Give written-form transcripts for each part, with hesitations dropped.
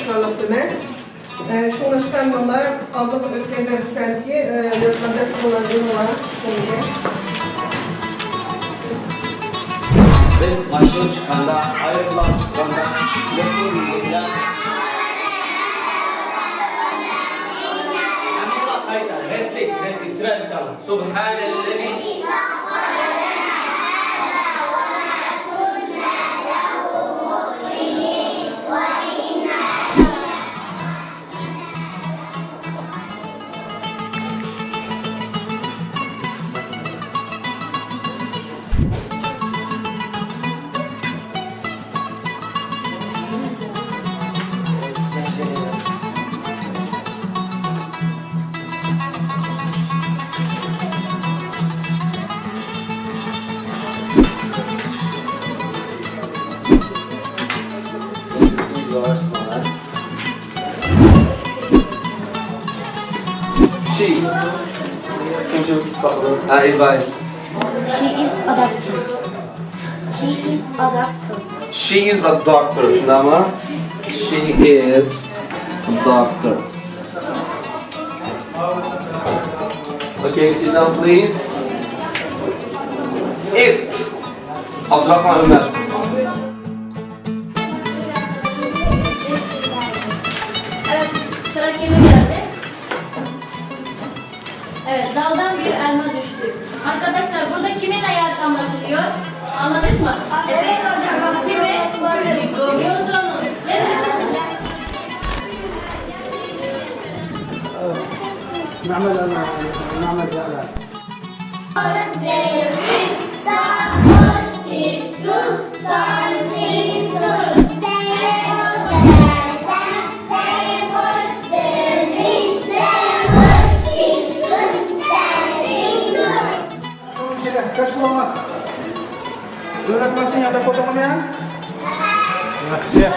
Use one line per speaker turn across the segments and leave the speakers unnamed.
başarılı demek. Şunlaşkan dolar aldık ötken derslerki yurtlarda kullanılan olarak söyleyeyim.
Biz başlığı çıkanda, ayrılan çıkanda, yokluğun boyunca Emrullah kayıtlar, retlik, çıraylık alın. Subhanallah. She. Kim çabuk ispatlı? Ha, İbrahim.
She is a doctor. She is a doctor.
She is a doctor. Nama. She is a doctor. Okay, sit down please. It. Abdurrahman Ömer.
Evet, sıra kime geldi? Evet, daldan bir elma düştü. Arkadaşlar burada kimin hayatı anlatılıyor? Anladın mı?
Evet hocam.
Kimi? Yunus'un.
نعمل إعلان. Kaç kullanma? Öğretmensin ya da fotoğrafı ya? Ya.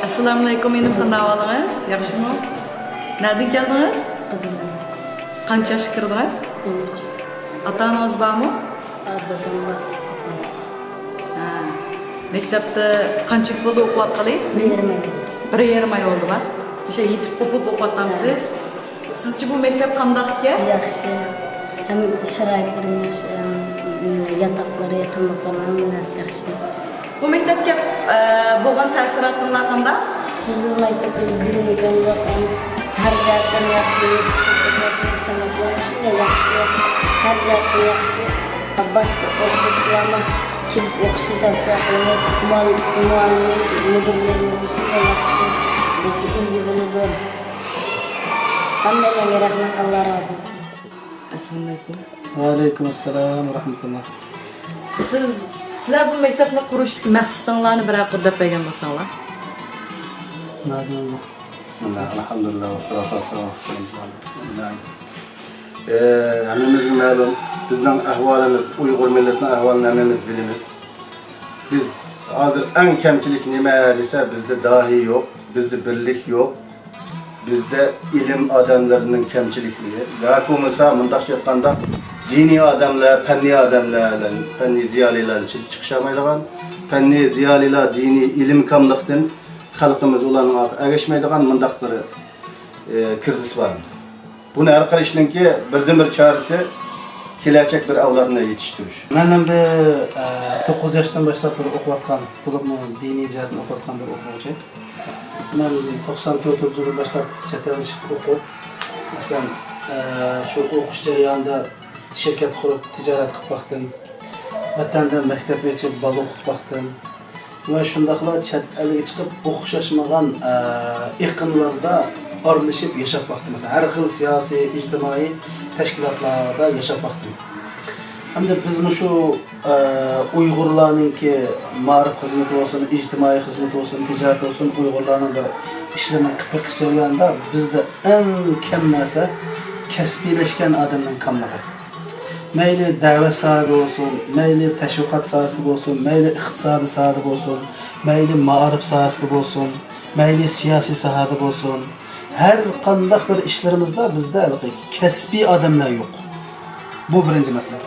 Assalamualaikum, endi qanday ahvolingiz? Yaxshimi? Nereden keldiniz?
Adıdan.
Qancha yoshga kirdingiz?
13.
Ota-onangiz bormi?
Adıdan var.
Ha. Maktabda qancha bo'ldi o'qiyotgani?
1,5 yıl.
1,5 oy bo'ldimi? O'sha yetib o'qib o'qiyotgansiz. Sizchi bu maktab qanday ekan?
Yaxshi. Hem şiraitlerim yaxshi. Yatakları, yatamlıkları nasıl yaxshi.
Bu maktabga bo'lgan ta'sirotlar qanday?
Bizim maktabda birinci günde her cihetten yaxshi. Şunda yaxshi. Her cihetten yaxshi. Başka okuyucularla kim okuşu tavsiye etmemiz, muallim, müdürlerimiz şunda yaxshi. Bizga ilgi buludur. Hamdülillah rahmet, Allah razı olsun.
Assalomualaikum.
Aleykümselam ve rahmetullah.
Sizlar bu maktabni qurishlik maqsadinglarni bir haqida deb bergan bo'lsanglar.
Bismillah, elhamdülillah ve salatu ve selamu Hemmimiz malum, bizden ahvalimiz, Uygur milletinin ahvalini hemmimiz bilimiz. Biz hazır en kemçilik nime ise bizde dahi yok, bizde birlik yok. Bizde ilim adamlarının kemçilikliği. Lakin mesela mındak yatkanda dini adamlar, penni adamlar, penni ziyaliler çıkışamaydıgan, penni ziyaliler dini ilim kamlıktan halkımız olan erişmeydigan mındakları krizis var. Bunu her karışınki birden bir çaresi gelecek bir avlarını yetiştiriş.
Ben hem de 9 yaştan başlap bir okuyatkan, bulupmu dini cihatını okuyatkan bir okuyucu. Ben 94 yılı başlap chet elini çıkıp okup, mesela şu okuş jarayonida şirket kurup ticaret qilib baqdim. Vatanda maktabgacha bola o'qitib baqdim. Va shundaqla chet elga chiqib o'xshashmagan iqlimlarda aralashib yashab baqdim. Mesela har xil siyosiy, ijtimoiy tashkilotlarda yashab baqdim. Hamda bizni shu Uyg'urlarningki ma'rif xizmati bo'lsin, ijtimoiy xizmat bo'lsin, tijorat bo'lsin, Uyg'urlarning bir ishlarini qilib beqish jarayonida bizda eng kam narsa kasbiylashgan odamning kamligi. Mayli da'vat sohasida bo'lsin, mayli tashviqot sohasida bo'lsin, mayli iqtisodiy sohada bo'lsin, mayli ma'rif sohasida bo'lsin, mayli siyosiy sohada bo'lsin, har qanday bir ishlarimizda bizda kasbiy odamlar yo'q. Bu birinchi masala.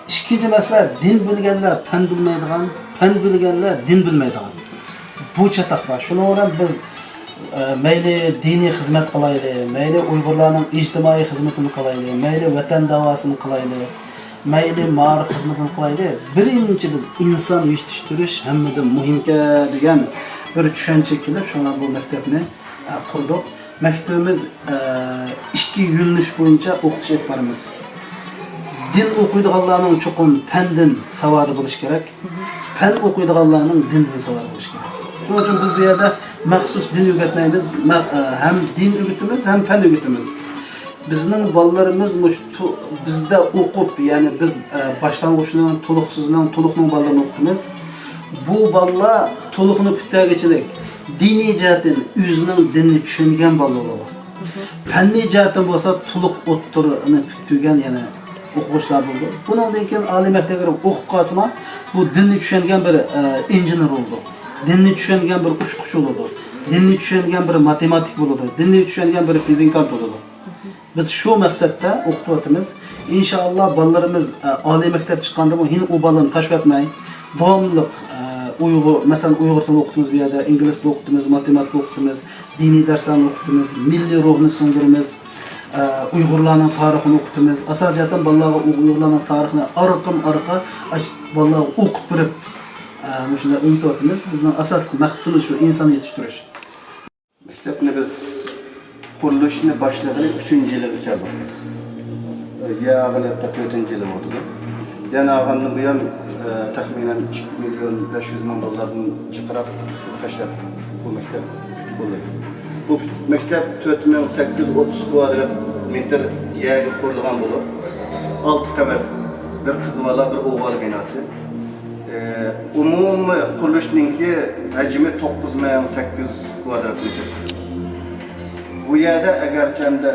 İkinci mesele din bilgenler fen bilmeydiğen, fen bilgenler din bilmeydiğen. Bu çatak var. Şunu olan biz meyli dini hizmet kılaylı, meyli Uygurların ictimai hizmetini kılaylı, meyli vatan davasını kılaylı, meyli mağrif hizmetini kılaylı. Birinci biz insan yetiştiriş hem de muhimke diyen bir düşünce kilip şuna bu mektebini kurduk. Mektebimiz 2 yılınış boyunca okutuş etparımız. Din okuyduğanlarının çoğun penden savadı buluş gerek. Pen okuyduğanlarının dinden savadı buluş gerek. Şunun için biz bir yerde məxsus din öğretmeyimiz, hem din öğütümüz hem pen öğütümüz. Bizning balalarımız bizde okup, yani biz başlangıçından, toluqның balalarını okudumuz. Bu balalar toluqni püttəyə geçirik. Dini cihetten özünün dinini düşüngen balalar. Penli cihetten olsa toluq otturunu püttügen yani o'quvchilar bo'ldi. Bundan keyin oliy maktabga kirib o'qib qolsam, bu dinni tushungan bir injener bo'ldi. Dinni tushungan bir uçquchi bo'ldi. Dinni tushungan bir matematik bo'ldi. Dinni tushungan bir fizikant bo'ldi. Biz shu maqsadda o'qityapmiz. Inshaalloh bolalarimiz oliy maktab chiqqanda bu yine o balani tashlatmay, davomli masalan Uyg'ur tilini o'qitamiz bu yerda, ingliz tilini o'qitamiz, matematik o'qitamiz, diniy darslarni o'qitamiz, milliy ruhni singdiramiz. Uyg'urlarning tarixini o'qitamiz. Asosan bolalarga Uyg'urlarning tarixini arqa bolalarga o'qib berib, shunday o'rgatyapmiz. Bizning asosiy maqsadimiz shu inson yetishtirish.
Maktabni biz qurilishni boshlagani 3-yiliga keldik. Ya'ni 4-yili bo'ldi. Yana ağamning bu ham taxminan 2.500.000 dollardan chiqarib tashlab bu maktab bo'ldi. Bu maktab 4830 kvadrat metr yerga qurilgan bo'lib, 6 qavat, bir qiz bola, bir o'g'il binasi. Umumiy qurilishninki hajmi 9800 kvadrat metr. Bu yerda agarchanda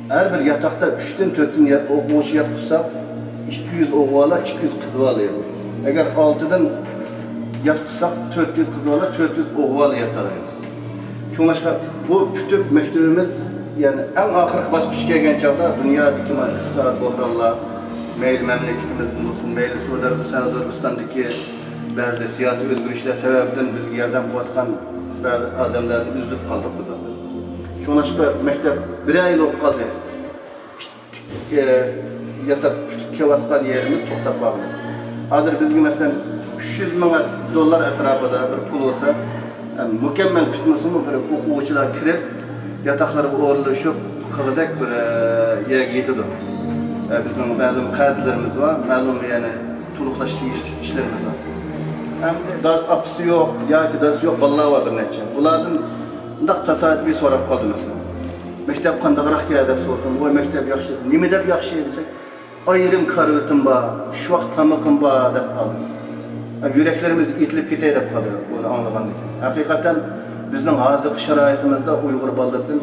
har bir yotoqda 3 dan 4 dan o'quvchi yotqizsak, 200 o'g'il, 200 qiz bola. Agar 6 dan yotqizsak 400 qiz bola, 400 o'g'il yotadi. Şunlaşka bu kütüp mektubumuz yani en ahırki basqıç kelgen çağda dünyadaki iqtisad buhranlar, meyli memleketimiz bulunsun, meyli Suudi Arabistan'daki bazı siyasi özgürlükler sebebinden biz yerden kuvatkan bazı adamların üzülüp kaldık bu zaten. Şunlaşka mektep bir ay olup kaldı. Yasak kevatkan yerimiz toxtab kaldı. Hazır bizim mesela 300.000 dolar etrafında bir pul olsa mükemmel tutmasın mı bir o'quvchilar kirib, yotoqlarga o'ralashib, qig'dak bir yerga yetadi. Bizning ma'lum qazilarimiz var, ma'lum yani to'liqlash ishlarimiz var. Ham daz apsi yo'q, yoki daz yo'q bolalar var bir necha. Bulardan undaq tasodifiy so'rab qoldi masalan. Maktab qandaqroq deb so'rasam, "Voy maktab yaxshi, nima deb yaxshi desak, ayrim karotim bor, shu vaqt tamaqim bor" deb qoldi. Yüreklerimiz itilip ketey deb qoldi bunu anlagandan keyin. Hakikaten bizning hozirgi sharoitimizda Uyg'ur bolalardan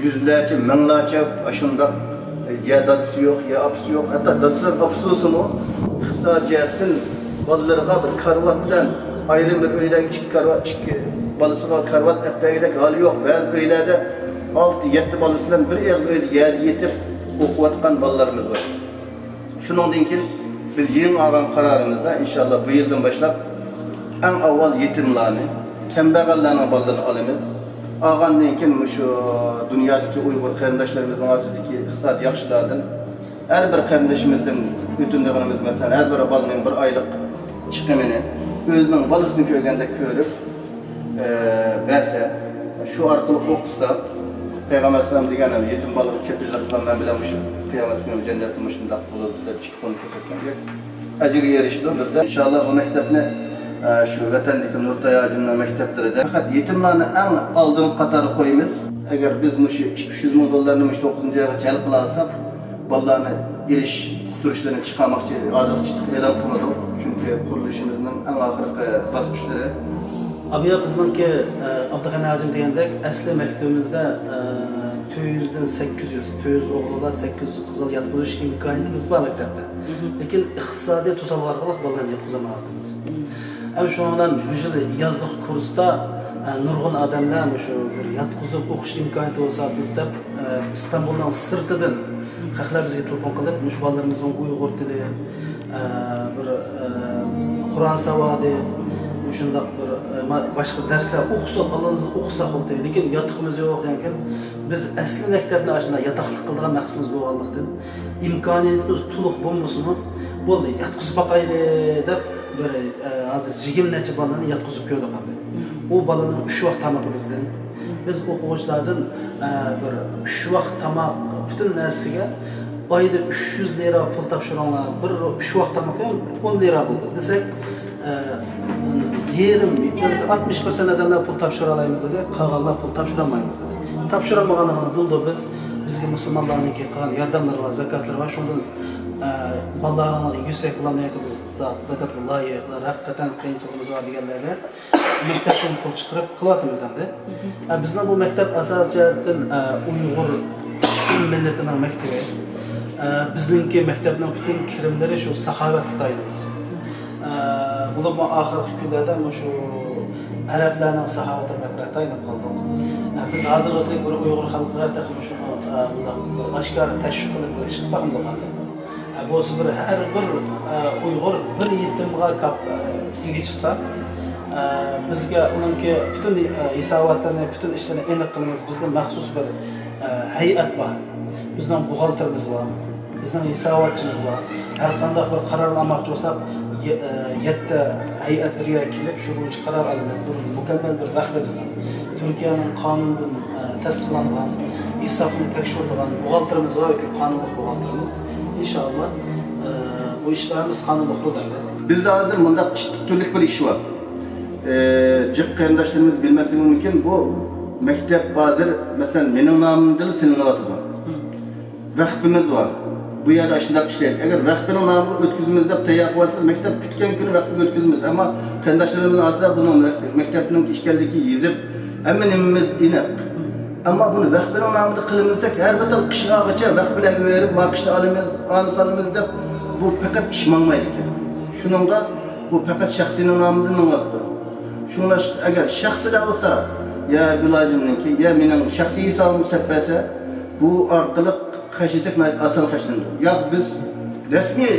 yüzlerce, minglarcha shunda ya dadisi yo'q, ya apsi yo'q. Hatta dadisilar afsusimi iqtisod jihatdan bolalarga bir karvat bilan ayrim bir uydagi 2 karvat, 2 bolasiga karvat etpagidek hali yo'q. Ba'zi uylarda 6-7 bolasi bilan bir uyda yer yetib o'qiyotgan bolalarimiz bor. Shuningdan keyin biz yeni algan kararımızda inşallah bu yıldan başlap en avval yetimlarni, kambag'allarning bolalarini olamiz. Algandan keyin şu dünyadagi Uyg'ur qarindoshlarimiz orasındagi iqtisod yaxshilardan Her bir kardeşimizden bütünlüğümüz mesela her bir balının bir aylık çıkımını özünün balısını köygende körüp verse, şu arkalı okusa Peygamber sallallahu aleyhi ve sellem yetim balık kepillik kılanlar bilemişim kıyamet günü cennetin başında bulurdu da çıkıp onu keserken diye acır erişti olur da inşallah bu mektepne şu vatandaki Nurtay Ağacı'nın mektepleri de fakat yetimlerini en aldığın katarı koyumuz. Eğer biz muşu 200 bin dolarını muşu 9. ayağa çel kılarsak ballarını iriş kurtuluşlarını çıkarmak için azıcık çıtık elan kılmadık. Çünkü kuruluşumuzun en ahırkı basmışları.
Abiya bizningki Abdug'ani Hacım degandek asli maktabimizda 400 o'g'illar 800 qizlar yotqizish imkoniyatimiz bor maktabda. Lekin iqtisodiy to'sqinlar orqali bolalarni yotqizolmayapmiz. Ham shu bilan bu yil yozlik kursda nurg'un odamlar shu bir yotqizib o'qish imkoniyati bo'lsa bizda Istanbuldan sirtidan xalqlar bizga telefon qilib, mush bolalarimizning Uyg'ur tili, bir Qur'on savodi shundoq bir boshqa darslar o'qisa, bolamiz o'qisa bo'ldi. Lekin yotiqimiz yo'q degan biz asli maktabda ashuna yotoqlik qiladigan maqsadimiz bo'lganlikdan imkoniyatimiz to'liq bo'lmasa-mu bo'ldi, yotqizib boqayli deb bir hozir 20 necha bolani yotqizib ko'rdik ham. U bolaning 3 vaqt tamoqi bizdan. Biz o'quvchilardan bir 3 vaqt tamoq butun narsaga oyda 300 lira pul topshiranglar. Bir 3 vaqt tamoqqa 10 lira bo'ldi desak, yerim 60% adamlar pul topshira olamiz dedi, qolganlar pul topshira olmaymiz dedi. Topshirolmaganligini bildi bizga musulmonlarningki qilgan yordamlari va zakotlari va shundan bolalarni yuksak bilan biz zakotga loyiqlar, haqiqatan qiyinchiligimiz bor deganlarga maktabdan pul chiqarib qilyapmiz endi. Bizning bu maktab asosiyatan Uyg'ur millatining maktabi. Bizningki maktabning butun kirimlari shu saxovatga tayinlimiz. Bular bu oxirgi kunlarda shu arablarning saxovati maktabida tayinib qoldik. Biz hozir o'zlik bir Uyg'ur xalqiga taqim shu oshkor tashviq qilib ish qilib boqmoqda. Bu bir har bir Uyg'ur bir yetimga ega chiqsa, bizga uningki butun hisobotlarni, butun ishlarni aniq qilamiz. Bizda maxsus bir hay'at bor. Bizning buxgalterimiz bor. Bizning hisobotchimiz bor. Har qanday bir qaror olmoqchi bo'lsak, 7 hay'at birga kelib shu bo'yicha qaror olamiz. Bu mukammal bir rahbarimizdan Turkiyaning qonunidan tasdiqlangan, hisobni tekshiradigan buxgalterimiz va qonunli buxgalterimiz. İnşallah bu işlerimiz qonunli bo'ladi.
Bizde hozir bunda turli bir iş var. Cık qarindoshlarimiz bilmesi mümkün. Bu mektep hozir mesela mening nomimda silinyapti. Vaqtimiz var. Bu yerda shunday ishlaydi. Agar vaqtning nomini o'tkazimiz deb tayyorlayapmiz, maktab kutgan kuni vaqtni o'tkazamiz. Ammo qarindoshlarimiz hozir buni maktabning ishkanligi yezib, hamma nimamiz aniq. Ama bunu vaqtning nomida qilmasak, har bir qishg'agacha vaqt bilan verib, maqishni olamiz, olamiz deb bu faqat ish mangmaydi ekan. Shuningga bu faqat shaxsiyning nomidan mangadi. Shunlar agar shaxsiylar bo'lsa, ya bilojimniki, ya mening shaxsiy hisobim sapasa, bu orqali qashisak oson qashlanadi. Yo'q biz rasmiy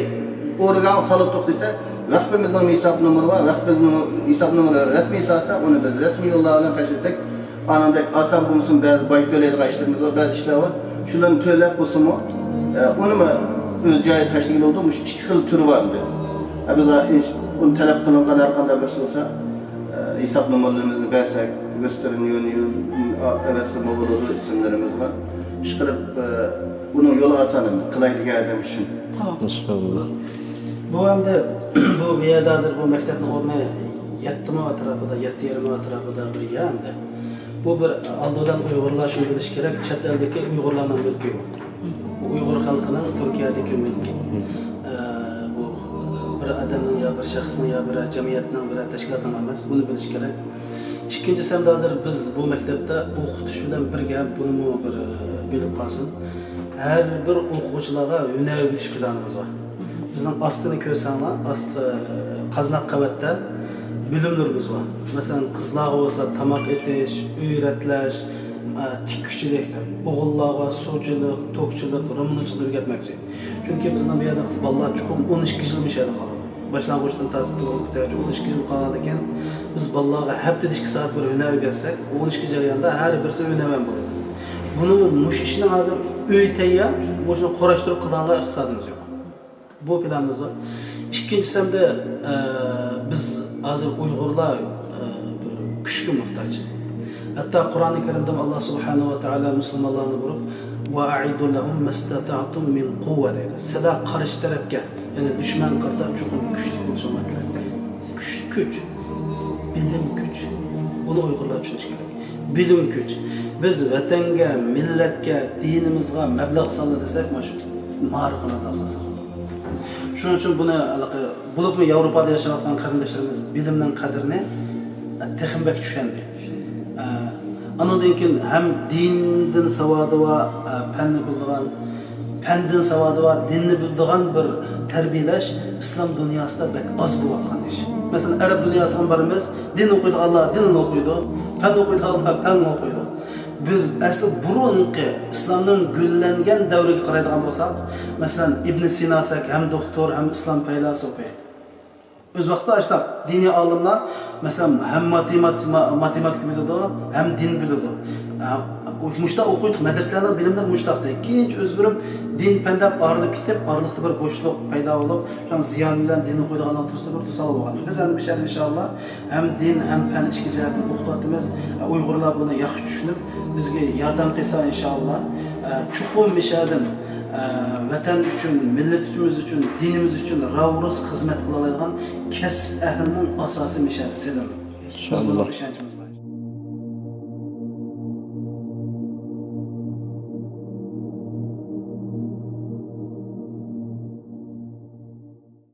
organ solib to'xtasa, vaqtimizning hisob nomeri va vaqtimizning hisob nomeri rasmiy hisobsa, uni biz rasmiy yo'llar bilan qashisak anandaki asan bulunsun bazı baş töleyle işlerimiz var, bazı işler var. Şunların töleler bulsun mu? Onu mu özcahit kaçlığı olduğumuş 2 xil türü vardı. Biz onu talep kılan kadar kadar bir olsa hesap numaralarımızı versek, gösterin yönü, evvelsi mobil isimlerimiz var. Çıkarıp bunun yolu asanım, kılaylık adam için.
Tamam.
İnşallah.
Bu hem de bu bir yerde hazır bu mektebin orna 7 mı tarafında, 7-20 tarafında bir yerinde. Bu bir aldıdan Uygurlar şunu biliş gerek, chet eldeki Uygurlarning mülkü bu. Bu Uygur halkının Türkiye'deki mülkü. Bu bir adamın ya bir şahsın ya bir cemiyetinin bir teşkilatının emas, bunu biliş gerek. İkincisi hem de hazır biz bu mektepte o'qitish bilan birga bunu bir bilib qolsin. Her bir o'quvchilarga yo'nalish planimiz var. Bizning ostini ko'rsanglar, osti Qaznoq qavatda bilimlerimiz var. Mesela kızlarga olsa tamak etiş, öğretlaş, tikkichilik, o'g'illarga suvchilik, to'qchilik, rimlichilik o'rgatmoqchi. Chunki bizning bu yerda bolalar chuqur 12 yil mishada qoladi. Boshlang'uchdan tortib 12 yil qolgan ekan, biz bolalarga haftada 2 soat bir hunar o'rgatsak, 12 jarayonda har birisi hunavan bo'ladi. Buni mush ishni hozir uy tayyor, boşuna qo'rashtirib qilganlar iqtisodimiz yo'q. Bu planımız var. İkincisi hem de biz hazır Uygurlar bir küçük muhtaç. Hatta Kur'an-ı Kerim'de Allah Subhanahu ve Teala Müslümanlarını vurup وَاَعِدُ لَهُمْ مَسْتَطَعْتُمْ مِنْ قُوَّ deydi. Sizler karşı tarafga, yani düşman karda çok güçlü olmak gerek. Güç, bilim güç. Bunu Uygurlar düşünüş gerek. Bilim güç. Biz vatanga, millatga, dinimizga mablag' soldi desak, mana shu ma'rifani asosi. Shuning uchun buni bo'libmi Yevropada yashayotgan qarindoshlarimiz bilimning qadrini texmbek tushandi. Andan keyin ham dindan savodi va fanni bildigan, fandan savodi va dinni bildigan bir tarbiyalash islom dunyosida bek oz bo'layotgan ish. Masalan, arab dunyosiga boramiz, din o'qiydi Allah, dinni o'qiydi, fan o'qiydi Allah, fan o'qiydi. Biz asli burunqi islomning gullangan davriga qaraydigan bo'lsak, masalan, Ibn Sino ham doktor, ham islom faylasufi. Öz vaqtida ashta diniy olimlar masalan ham matematik biladi, ham din biladi. Mushta o'qiydi, madrasalarning bilimlar mushtaqda. Keyin o'zgarib din pandab arilib ketib, arilikda bir bo'shliq paydo bo'lib, shu ziyonlar din o'qiydigan o'rtasida bir tusal bo'lgan. Biz endi bir inshaalloh ham din, ham fan ishga jihatdan o'qitamiz. Uyg'urlar buni yaxshi tushunib, bizga yordam qilsa inshaalloh, chuqur mishadan vatan uchun, millatimiz uchun, dinimiz uchun ravros xizmat qila oladigan kasb ahlining asosiy mishari sedir.
İnşallah.
Ishonchimiz bor.